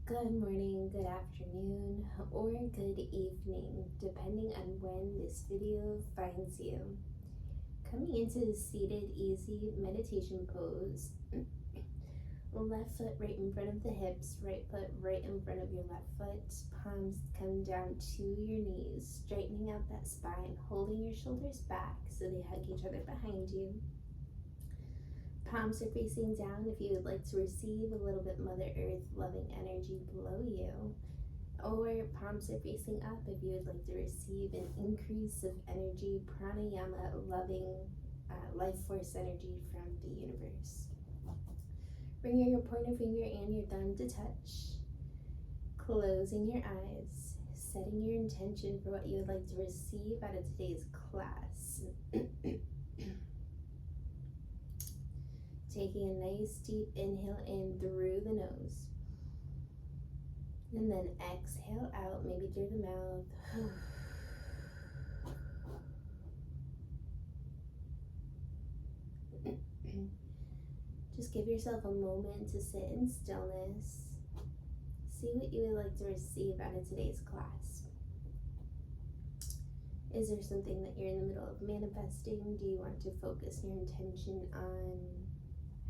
Good morning, good afternoon, or good evening, depending on when this video finds you. Coming into the seated easy meditation pose, left foot right in front of the hips, right foot right in front of your left foot, palms come down to your knees, straightening out that spine, holding your shoulders back so they hug each other behind you. Palms are facing down if you would like to receive a little bit Mother Earth loving energy below you. Or palms are facing up if you would like to receive an increase of energy, pranayama loving life force energy from the universe. Bring your pointer finger and your thumb to touch. Closing your eyes, setting your intention for what you would like to receive out of today's class. Taking a nice deep inhale in through the nose. And then exhale out, maybe through the mouth. Just give yourself a moment to sit in stillness. See what you would like to receive out of today's class. Is there something that you're in the middle of manifesting? Do you want to focus your intention on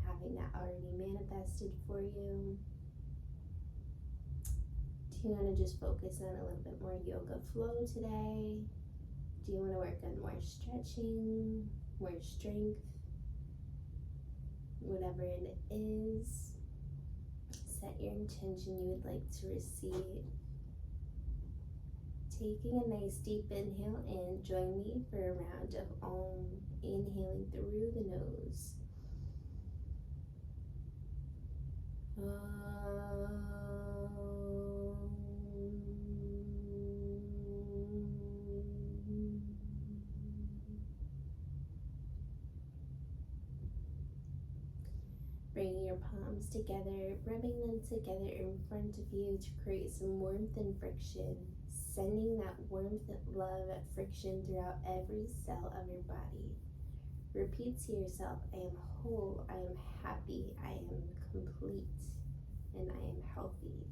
having that already manifested for you? Do you want to just focus on a little bit more yoga flow today? Do you want to work on more stretching, more strength? Whatever it is, set your intention you would like to receive. Taking a nice deep inhale in, join me for a round of Om, inhaling through the nose. Bringing your palms together, rubbing them together in front of you to create some warmth and friction, sending that warmth, love, friction throughout every cell of your body. Repeat to yourself, I am whole, I am happy, I am complete, and I am healthy.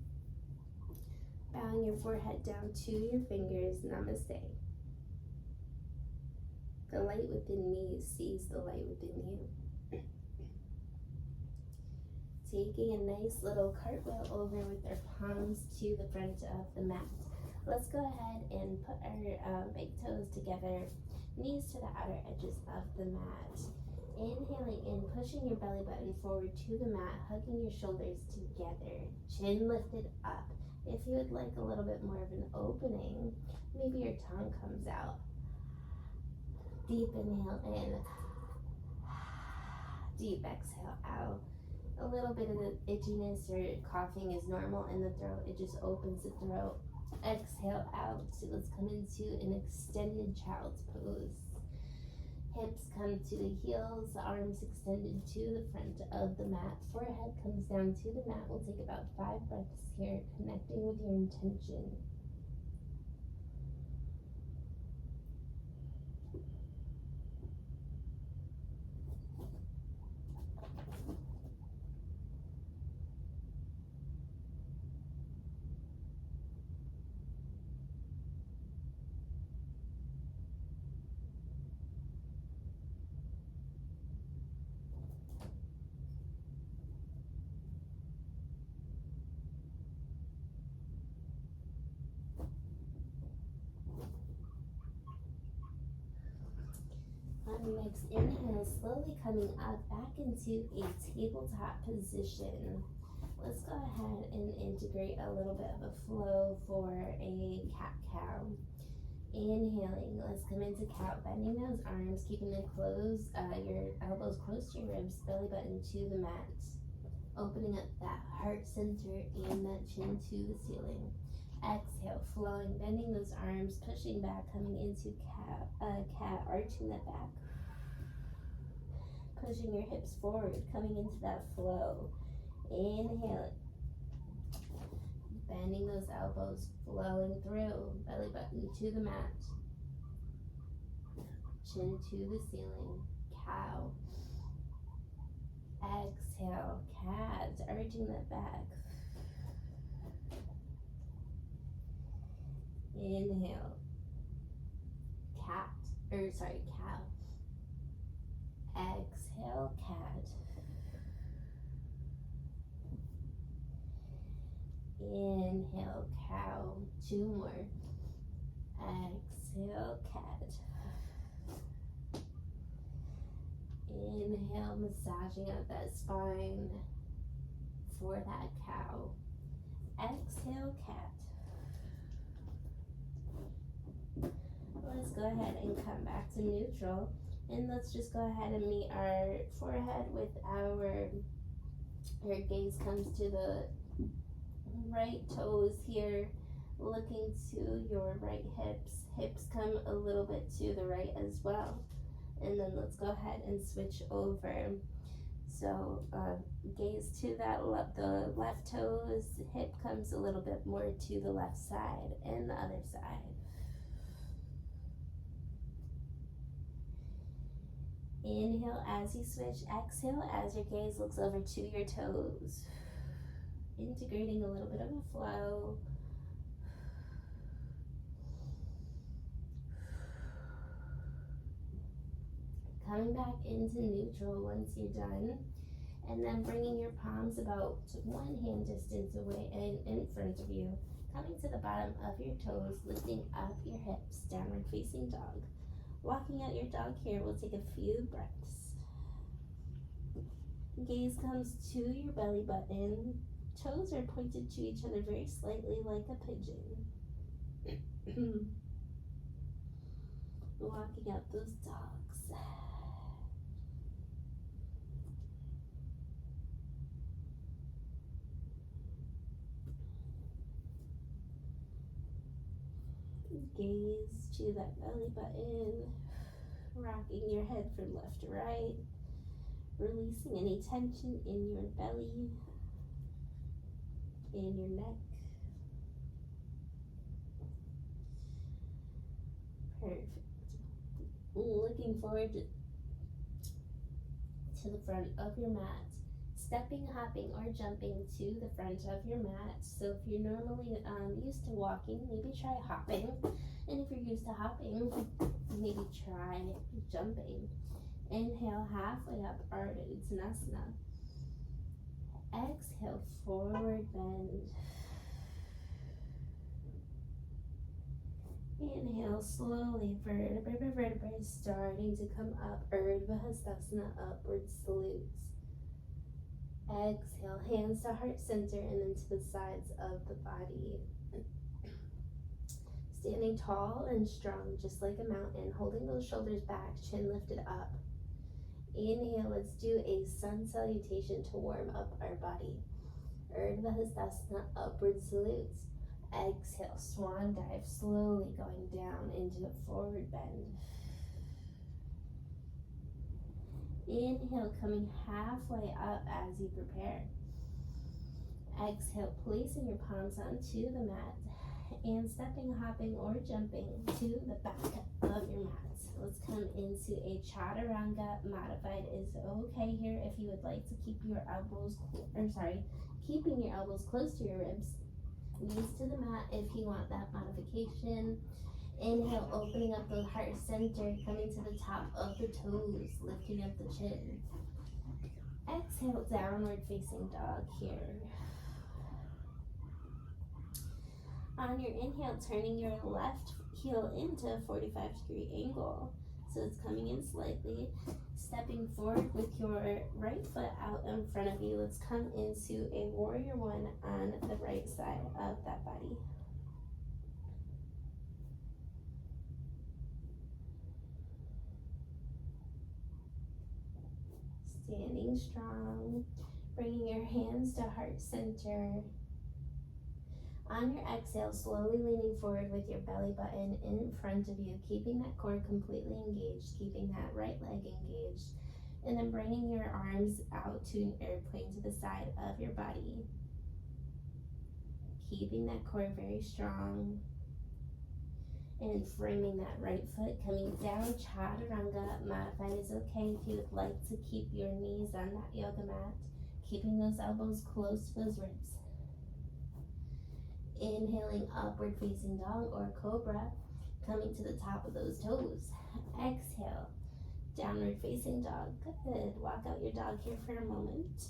Bowing your forehead down to your fingers, namaste. The light within me sees the light within you. Taking a nice little cartwheel over with our palms to the front of the mat. Let's go ahead and put our big toes together, knees to the outer edges of the mat. Inhaling in, pushing your belly button forward to the mat, hugging your shoulders together, chin lifted up. If you would like a little bit more of an opening, maybe your tongue comes out. Deep inhale in, deep exhale out. A little bit of the itchiness or coughing is normal in the throat. It just opens the throat. Exhale out. So let's come into an extended child's pose. Hips come to the heels, arms extended to the front of the mat. Forehead comes down to the mat. We'll take about 5 breaths here, connecting with your intention. On your next inhale, slowly coming up back into a tabletop position. Let's go ahead and integrate a little bit of a flow for a cat-cow. Inhaling, let's come into cow, bending those arms, keeping them close, your elbows close to your ribs, belly button to the mat. Opening up that heart center and that chin to the ceiling. Exhale, flowing, bending those arms, pushing back, coming into cat, arching that back. Pushing your hips forward, coming into that flow. Inhale, bending those elbows, flowing through, belly button to the mat. Chin to the ceiling, cow. Exhale, cat, arching that back. Inhale, cat, cow. Exhale, cat. Inhale, cow. 2 more. Exhale, cat. Inhale, massaging out that spine for that cow. Exhale, cat. Let's go ahead and come back to neutral. And let's just go ahead and meet our forehead with our gaze comes to the right toes here, looking to your right hips. Hips come a little bit to the right as well. And then let's go ahead and switch over. So gaze to the left toes, hip comes a little bit more to the left side and the other side. Inhale as you switch, exhale as your gaze looks over to your toes. Integrating a little bit of a flow. Coming back into neutral once you're done. And then bringing your palms about 1 hand distance away and in front of you. Coming to the bottom of your toes, lifting up your hips, downward facing dog. Walking out your dog here, we'll take a few breaths. Gaze comes to your belly button. Toes are pointed to each other very slightly like a pigeon. Walking out those dogs. Gaze to that belly button, rocking your head from left to right, releasing any tension in your belly, in your neck. Perfect. Looking forward to the front of your mat. Stepping, hopping, or jumping to the front of your mat. So if you're normally used to walking, maybe try hopping. And if you're used to hopping, maybe try jumping. Inhale, halfway up, Ardha Uttanasana. Exhale, forward bend. Inhale, slowly, vertebrae by vertebrae, starting to come up, Urdhva Hastasana, upward salutes. Exhale, hands to heart center and then to the sides of the body. Standing tall and strong, just like a mountain, holding those shoulders back, chin lifted up. Inhale, let's do a sun salutation to warm up our body. Urdhva Hastasana, upward salutes. Exhale, swan dive, slowly going down into a forward bend. Inhale, coming halfway up as you prepare. Exhale, placing your palms onto the mat and stepping, hopping, or jumping to the back of your mat. Let's come into a chaturanga. Modified is okay here if you would like to keep your elbows, keeping your elbows close to your ribs. Knees to the mat if you want that modification. Inhale, opening up the heart center, coming to the top of the toes, lifting up the chin. Exhale, downward facing dog here. On your inhale, turning your left heel into a 45-degree angle. So it's coming in slightly. Stepping forward with your right foot out in front of you. Let's come into a warrior one on the right side of that body. Standing strong, bringing your hands to heart center. On your exhale, slowly leaning forward with your belly button in front of you, keeping that core completely engaged, keeping that right leg engaged, and then bringing your arms out to an airplane to the side of your body. Keeping that core very strong, and framing that right foot, coming down, chaturanga. Modified is okay if you would like to keep your knees on that yoga mat, keeping those elbows close to those ribs. Inhaling upward facing dog or cobra, coming to the top of those toes. Exhale, downward facing dog. Good. Walk out your dog here for a moment.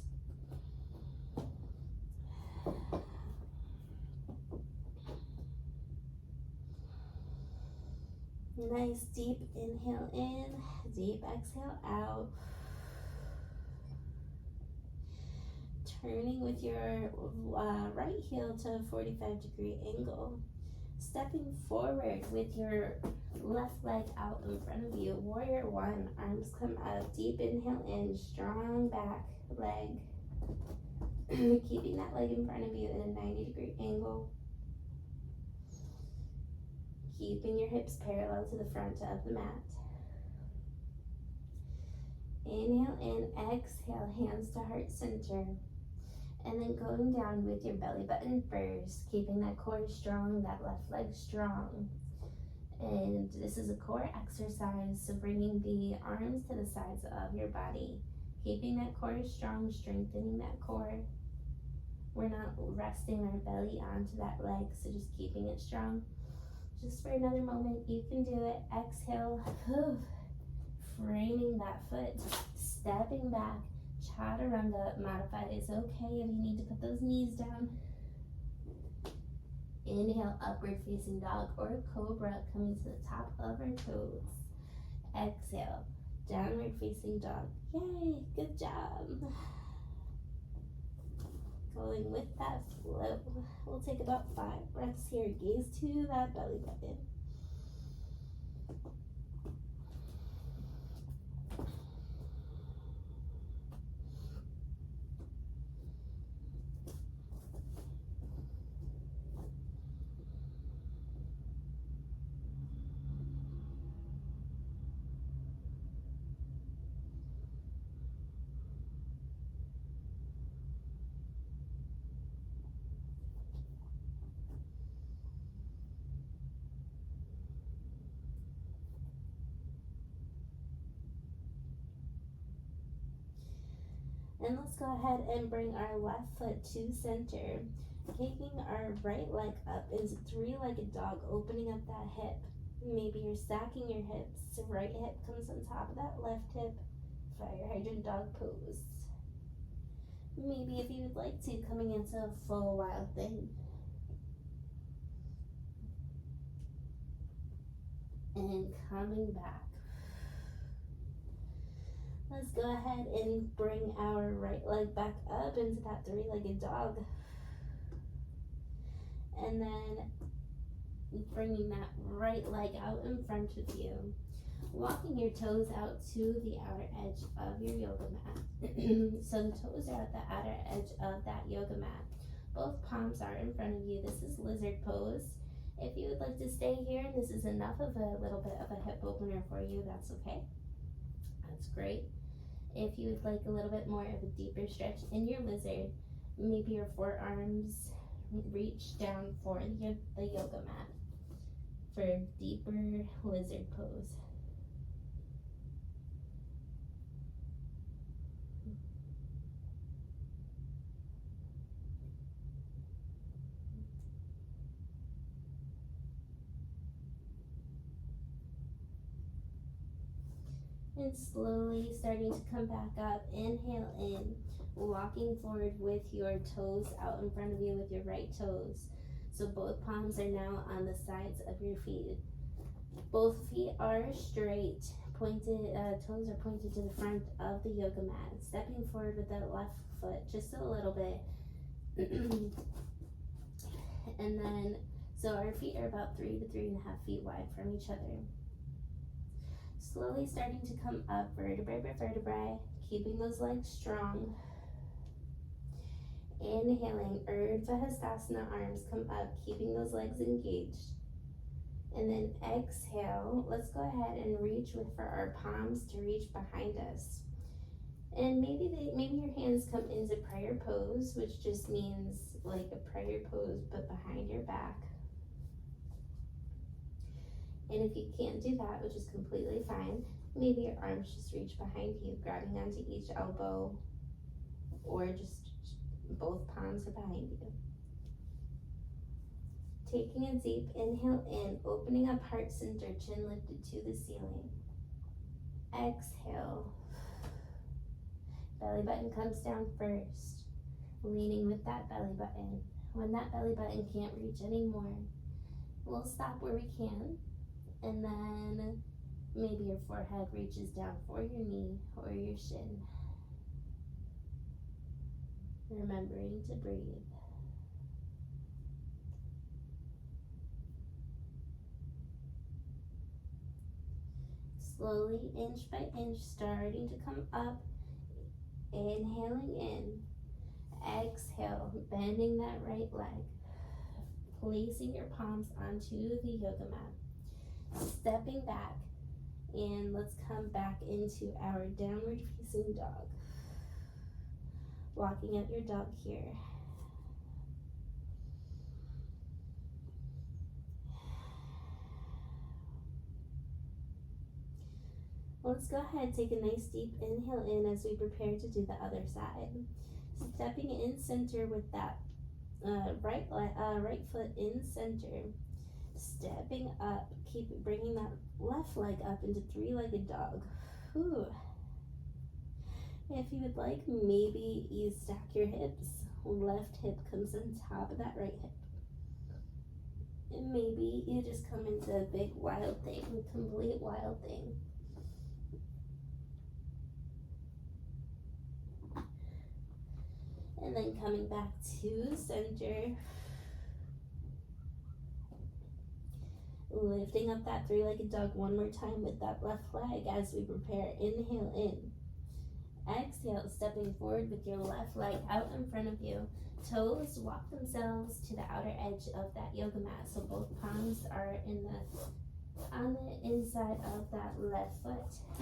Nice deep inhale in, deep exhale out. Turning with your right heel to a 45-degree angle. Stepping forward with your left leg out in front of you. Warrior one, arms come up. Deep inhale in, strong back leg. Keeping that leg in front of you in a 90-degree angle. Keeping your hips parallel to the front of the mat. Inhale in, exhale, hands to heart center. And then going down with your belly button first, keeping that core strong, that left leg strong. And this is a core exercise, so bringing the arms to the sides of your body. Keeping that core strong, strengthening that core. We're not resting our belly onto that leg, so just keeping it strong. Just for another moment, you can do it. Exhale, framing that foot, stepping back. Chaturanga, modified is okay if you need to put those knees down. Inhale, upward facing dog or cobra, coming to the top of our toes. Exhale, downward facing dog. Yay, good job. Going with that flow. We'll take about 5 breaths here. Gaze to that belly button. And let's go ahead and bring our left foot to center, taking our right leg up into 3-legged dog, opening up that hip. Maybe you're stacking your hips. Right hip comes on top of that left hip. Fire hydrant dog pose. Maybe if you would like to, coming into a full wild thing. And coming back. Let's go ahead and bring our right leg back up into that 3-legged dog. And then bringing that right leg out in front of you. Walking your toes out to the outer edge of your yoga mat. So the toes are at the outer edge of that yoga mat. Both palms are in front of you. This is lizard pose. If you would like to stay here and this is enough of a little bit of a hip opener for you, that's okay. That's great. If you would like a little bit more of a deeper stretch in your lizard, maybe your forearms reach down for the yoga mat for deeper lizard pose. And slowly starting to come back up. Inhale in, walking forward with your toes out in front of you with your right toes. So both palms are now on the sides of your feet. Both feet are straight, pointed, toes are pointed to the front of the yoga mat. Stepping forward with that left foot just a little bit. And then, so our feet are about 3 to 3.5 feet wide from each other. Slowly starting to come up vertebrae by vertebrae, keeping those legs strong. Inhaling, Urdhva Hastasana, arms come up, keeping those legs engaged. And then exhale, let's go ahead and reach for our palms to reach behind us. And maybe your hands come into prayer pose, which just means like a prayer pose but behind your back. And if you can't do that, which is completely fine, maybe your arms just reach behind you, grabbing onto each elbow, or just both palms are behind you. Taking a deep inhale in, opening up heart center, chin lifted to the ceiling. Exhale. Belly button comes down first, leaning with that belly button. When that belly button can't reach anymore, we'll stop where we can, and then maybe your forehead reaches down for your knee or your shin. Remembering to breathe. Slowly, inch by inch, starting to come up. Inhaling in. Exhale, bending that right leg. Placing your palms onto the yoga mat. Stepping back. And let's come back into our downward facing dog. Walking up your dog here. Let's go ahead, take a nice deep inhale in as we prepare to do the other side. Stepping in center with that right foot in center. Stepping up, bringing that left leg up into three-legged dog. Whew. If you would like, maybe you stack your hips. Left hip comes on top of that right hip. And maybe you just come into a big wild thing, complete wild thing. And then coming back to center. Lifting up that three-legged dog one more time with that left leg as we prepare. Inhale in. Exhale, stepping forward with your left leg out in front of you. Toes walk themselves to the outer edge of that yoga mat. So both palms are on the inside of that left foot.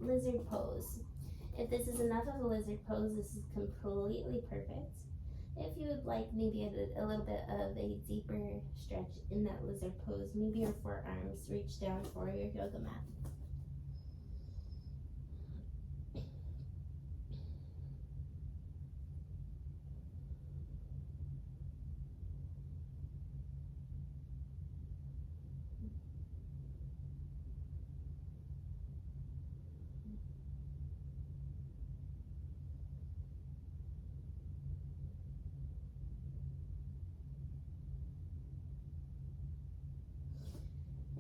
Lizard pose. If this is enough of a lizard pose, this is completely perfect. If you would like maybe a little bit of a deeper stretch in that lizard pose, maybe your forearms reach down for your yoga mat.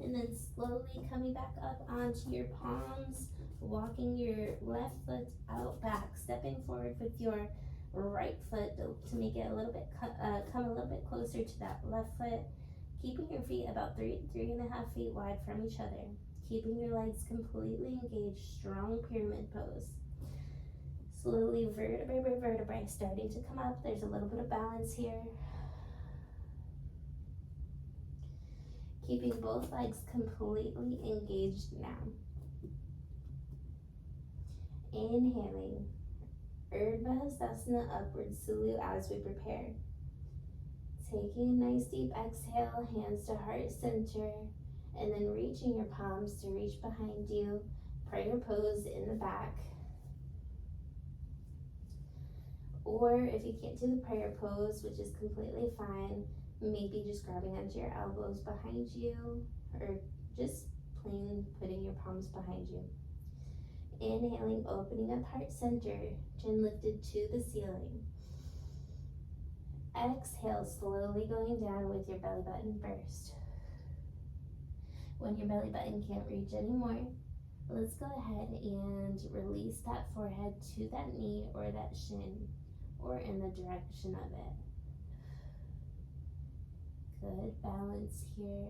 And then slowly coming back up onto your palms, walking your left foot out back, stepping forward with your right foot to make it a little bit, come a little bit closer to that left foot, keeping your feet about 3.5 feet wide from each other, keeping your legs completely engaged, strong pyramid pose. Slowly vertebrae by vertebrae starting to come up. There's a little bit of balance here. Keeping both legs completely engaged now. Inhaling. Shavasana, upward Sulu as we prepare. Taking a nice deep exhale, hands to heart center, and then reaching your palms to reach behind you. Prayer pose in the back. Or if you can't do the prayer pose, which is completely fine, maybe just grabbing onto your elbows behind you, or just plain putting your palms behind you. Inhaling, opening up heart center, chin lifted to the ceiling. Exhale, slowly going down with your belly button first. When your belly button can't reach anymore, let's go ahead and release that forehead to that knee or that shin, or in the direction of it. Good balance here.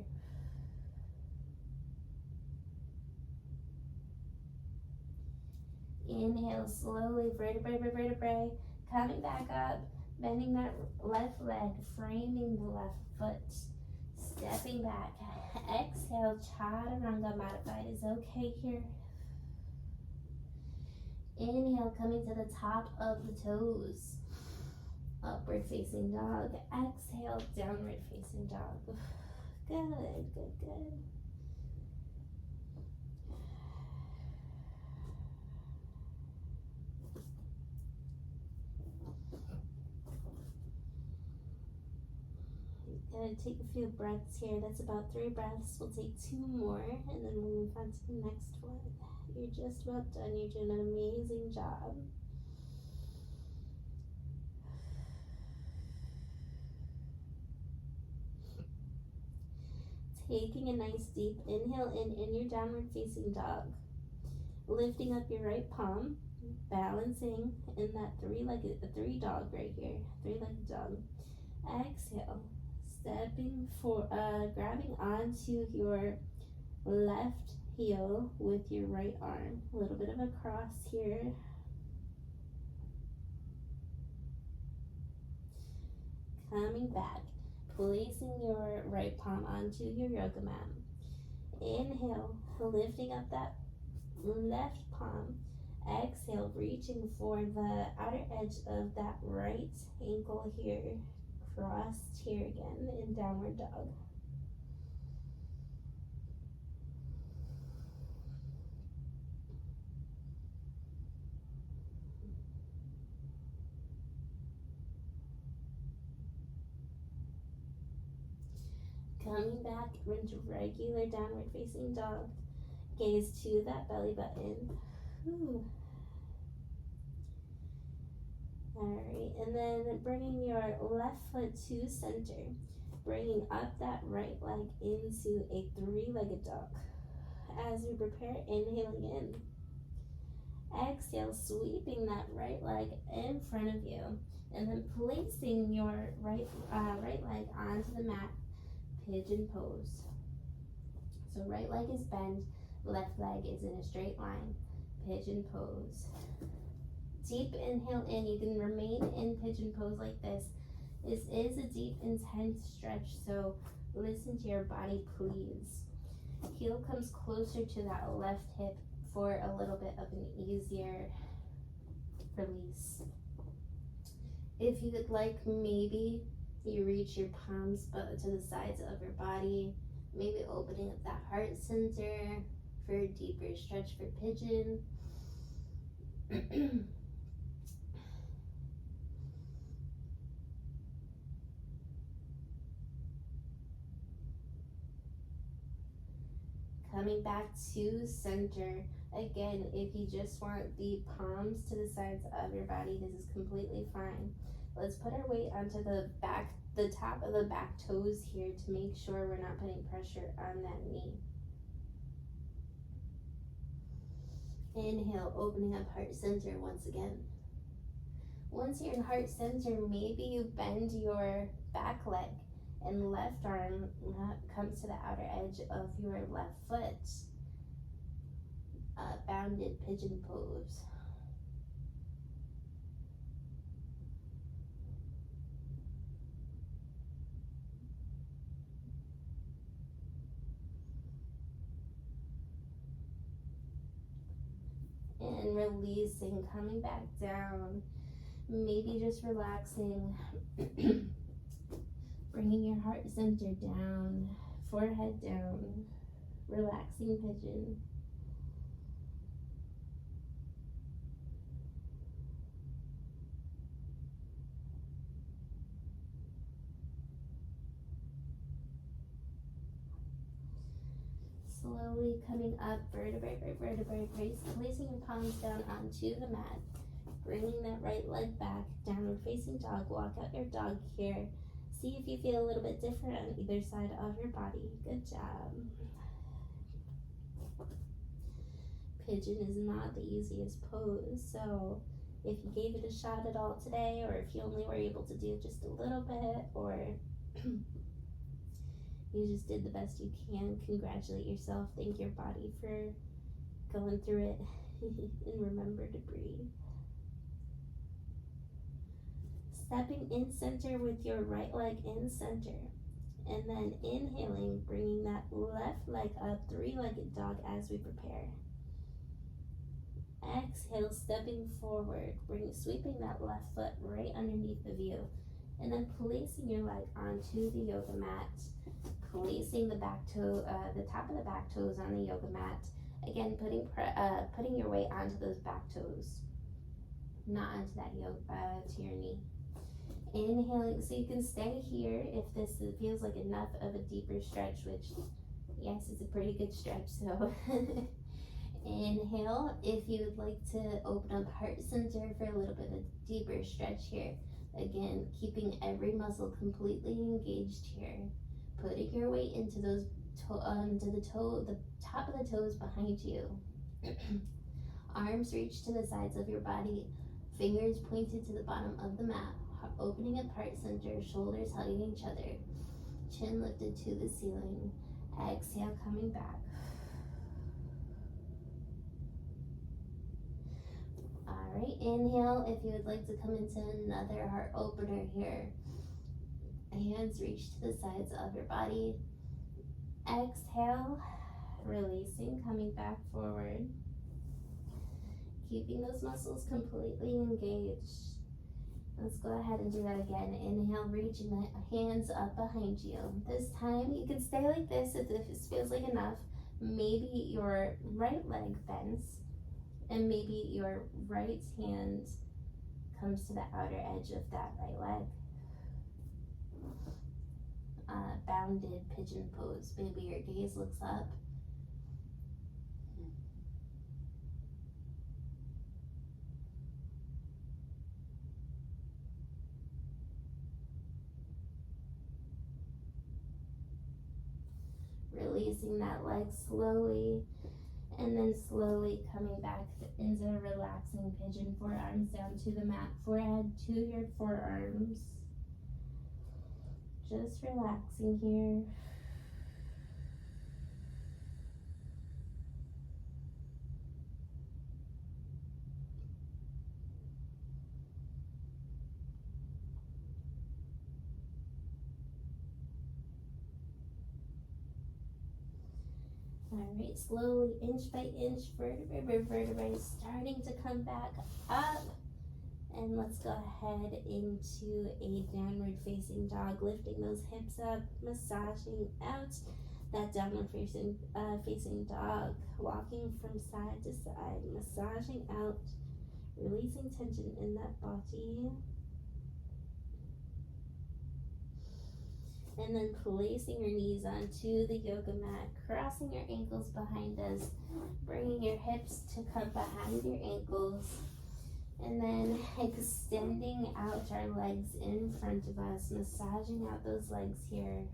Inhale slowly, vertebrae by vertebrae, coming back up, bending that left leg, framing the left foot, stepping back. Exhale, chaturanga modified is okay here. Inhale, coming to the top of the toes. Upward facing dog. Exhale, downward facing dog. Good, good, good. Gonna take a few breaths here. That's about 3 breaths. We'll take 2 more and then we'll move on to the next one. You're just about done. You're doing an amazing job. Taking a nice deep inhale in your downward facing dog. Lifting up your right palm, balancing in that three dog right here, 3-legged dog. Exhale, grabbing onto your left heel with your right arm. A little bit of a cross here. Coming back, placing your right palm onto your yoga mat. Inhale, lifting up that left palm. Exhale, reaching for the outer edge of that right ankle here. Crossed here again in downward dog. Coming back into regular downward facing dog. Gaze to that belly button. Whew. Alright, and then bringing your left foot to center. Bringing up that right leg into a 3-legged dog. As you prepare, inhaling in. Exhale, sweeping that right leg in front of you. And then placing your right leg onto the mat. Pigeon pose. So right leg is bent, left leg is in a straight line. Pigeon pose. Deep inhale in. You can remain in pigeon pose like this. This is a deep, intense stretch, so listen to your body, please. Heel comes closer to that left hip for a little bit of an easier release. If you would like, maybe you reach your palms to the sides of your body, maybe opening up that heart center for a deeper stretch for pigeon. Coming back to center. Again, if you just want the palms to the sides of your body, this is completely fine. Let's put our weight onto the top of the back toes here to make sure we're not putting pressure on that knee. Inhale, opening up heart center once again. Once you're in heart center, maybe you bend your back leg and left arm comes to the outer edge of your left foot. Bounded pigeon pose. And releasing, coming back down, maybe just relaxing, bringing your heart center down, forehead down, relaxing pigeon. Slowly coming up, vertebrae by vertebrae, placing your palms down onto the mat. Bringing that right leg back, downward facing dog. Walk out your dog here. See if you feel a little bit different on either side of your body. Good job. Pigeon is not the easiest pose, so if you gave it a shot at all today, or if you only were able to do just a little bit, or you just did the best you can, congratulate yourself. Thank your body for going through it, and remember to breathe. Stepping in center with your right leg in center, and then inhaling, bringing that left leg up, 3-legged dog as we prepare. Exhale, stepping forward, sweeping that left foot right underneath of you, and then placing your leg onto the yoga mat, placing the top of the back toes on the yoga mat. Again, putting your weight onto those back toes, not onto that to your knee. Inhaling, so you can stay here if this feels like enough of a deeper stretch, which, yes, it's a pretty good stretch, so. Inhale, if you would like to open up heart center for a little bit of deeper stretch here. Again, keeping every muscle completely engaged here. Putting your weight into those the top of the toes behind you. Arms reach to the sides of your body. Fingers pointed to the bottom of the mat. Opening up heart center, shoulders hugging each other. Chin lifted to the ceiling. Exhale, coming back. Alright, inhale if you would like to come into another heart opener here. Hands reach to the sides of your body. Exhale, releasing, coming back forward. Keeping those muscles completely engaged. Let's go ahead and do that again. Inhale, reaching the hands up behind you. This time you can stay like this if this feels like enough. Maybe your right leg bends and maybe your right hand comes to the outer edge of that right leg. Bounded pigeon pose. Maybe your gaze looks up. Releasing that leg slowly, and then slowly coming back into a relaxing pigeon. Forearms down to the mat, forehead to your forearms. Just relaxing here. Alright, slowly, inch by inch, vertebrae by vertebrae, starting to come back up. And let's go ahead into a downward facing dog, lifting those hips up, massaging out that downward facing dog, walking from side to side, massaging out, releasing tension in that body. And then placing your knees onto the yoga mat, crossing your ankles behind us, bringing your hips to come behind your ankles, and then extending out our legs in front of us, massaging out those legs here.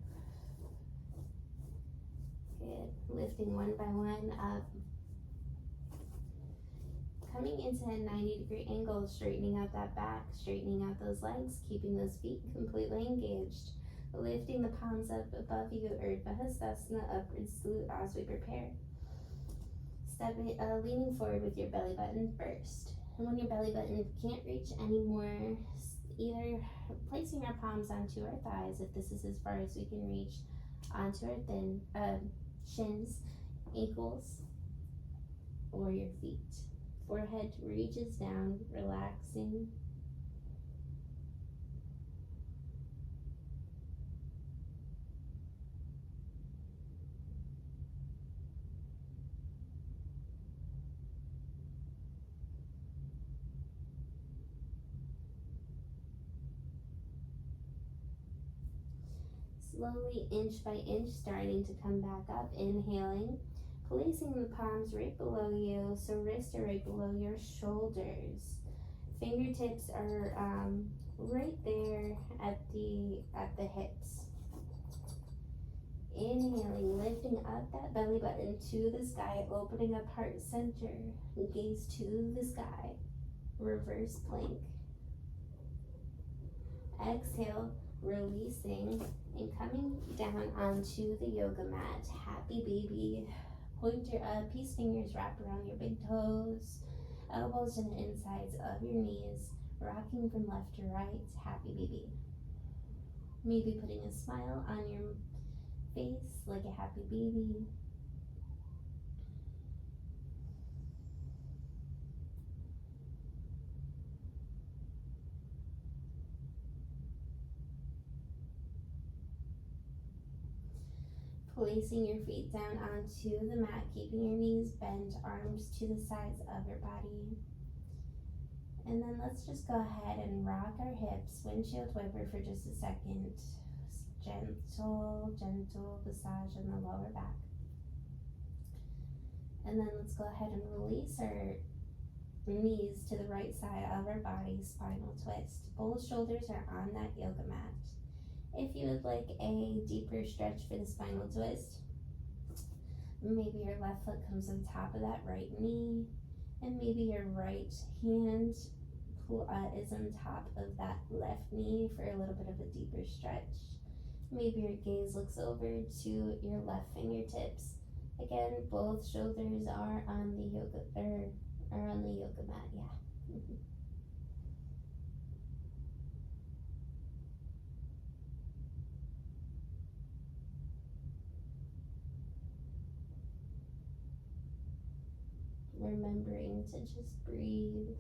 Good. Lifting one by one up. Coming into a 90-degree angle, straightening out that back, straightening out those legs, keeping those feet completely engaged. Lifting the palms up above you, Urdhva Hastasana, upward salute as we prepare. Leaning forward with your belly button first. And when your belly button can't reach anymore, either placing our palms onto our thighs, if this is as far as we can reach, onto our shins, ankles, or your feet. Forehead reaches down, relaxing. Slowly, inch by inch, starting to come back up. Inhaling, placing the palms right below you, so wrists are right below your shoulders. Fingertips are right there at the hips. Inhaling, lifting up that belly button to the sky, opening up heart center, gaze to the sky, reverse plank. Exhale, releasing and coming down onto the yoga mat. Happy baby. Pointer up, peace fingers wrap around your big toes, elbows to the insides of your knees, rocking from left to right. Happy baby. Maybe putting a smile on your face like a happy baby. Placing your feet down onto the mat, keeping your knees bent, arms to the sides of your body. And then let's just go ahead and rock our hips, windshield wiper for just a second. Gentle massage in the lower back. And then let's go ahead and release our knees to the right side of our body, spinal twist. Both shoulders are on that yoga mat. If you would like a deeper stretch for the spinal twist, maybe your left foot comes on top of that right knee, and maybe your right hand is on top of that left knee for a little bit of a deeper stretch. Maybe your gaze looks over to your left fingertips. Again, both shoulders are on the yoga mat, yeah. Remembering to just breathe.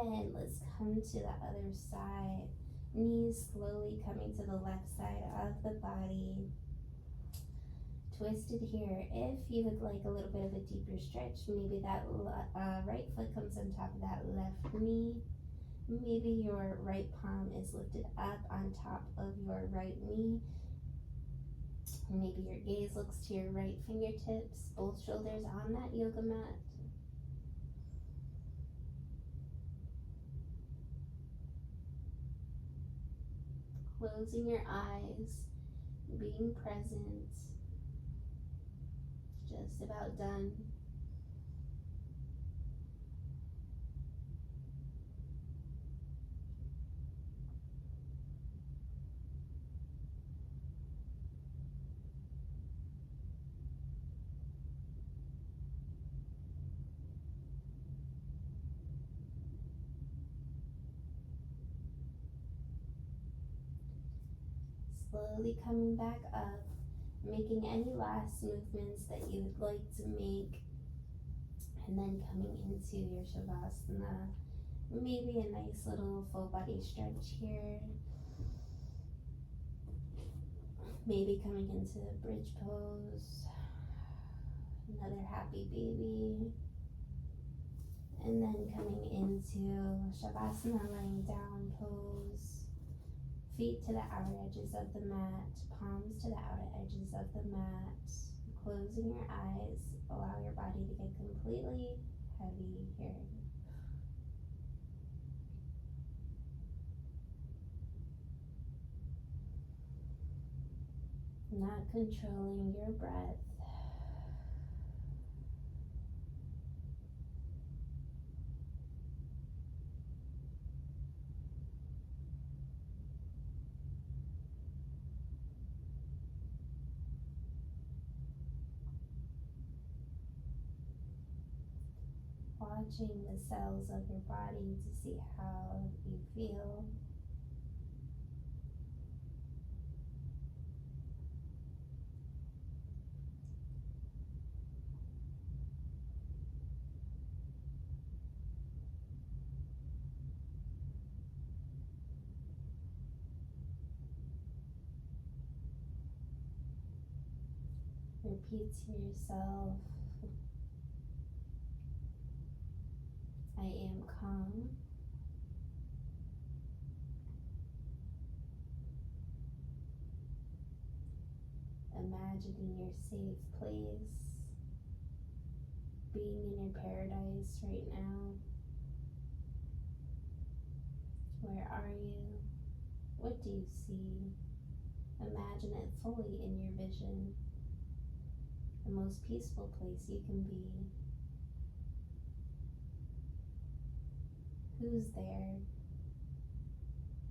And let's come to the other side. Knees slowly coming to the left side of the body. Twisted here. If you would like a little bit of a deeper stretch, maybe that right foot comes on top of that left knee. Maybe your right palm is lifted up on top of your right knee. Maybe your gaze looks to your right fingertips, both shoulders on that yoga mat. Closing your eyes, being present. Just about done. Slowly coming back up, making any last movements that you would like to make, and then coming into your Shavasana. Maybe a nice little full body stretch here. Maybe coming into bridge pose, another happy baby, and then coming into Shavasana, laying down pose. Feet to the outer edges of the mat, palms to the outer edges of the mat. Closing your eyes, allow your body to get completely heavy here. Not controlling your breath. Watching the cells of your body to see how you feel. Repeat to yourself, I am calm. Imagining your safe place, being in your paradise right now. Where are you? What do you see? Imagine it fully in your vision. The most peaceful place you can be. Who's there?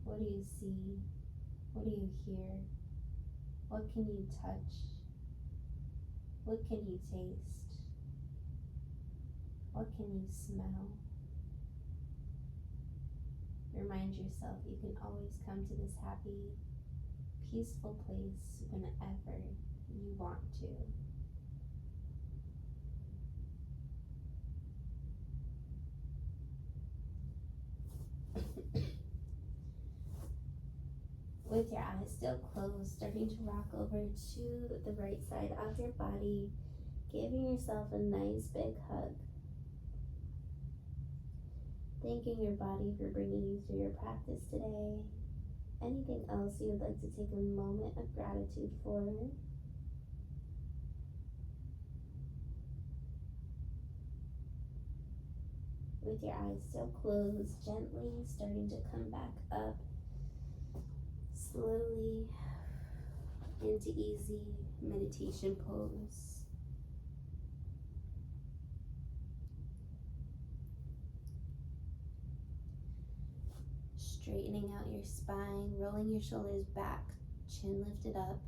What do you see? What do you hear? What can you touch? What can you taste? What can you smell? Remind yourself you can always come to this happy, peaceful place whenever you want to. With your eyes still closed, starting to rock over to the right side of your body, giving yourself a nice big hug. Thanking your body for bringing you through your practice today. Anything else you would like to take a moment of gratitude for? With your eyes still closed, gently starting to come back up, slowly into easy meditation pose. Straightening out your spine, rolling your shoulders back, chin lifted up,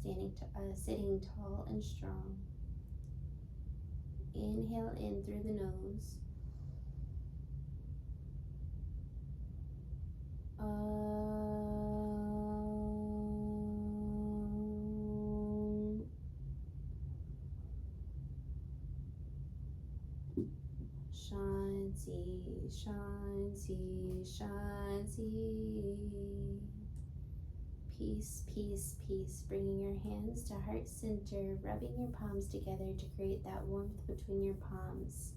sitting tall and strong. Inhale in through the nose. Shanti, Shanti, Shanti. Peace, peace, peace. Bringing your hands to heart center, rubbing your palms together to create that warmth between your palms.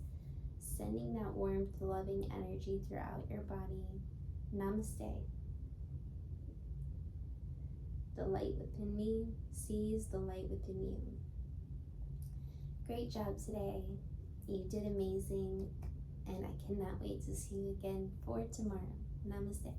Sending that warmth, loving energy throughout your body. Namaste. The light within me sees the light within you. Great job today. You did amazing, and I cannot wait to see you again for tomorrow. Namaste.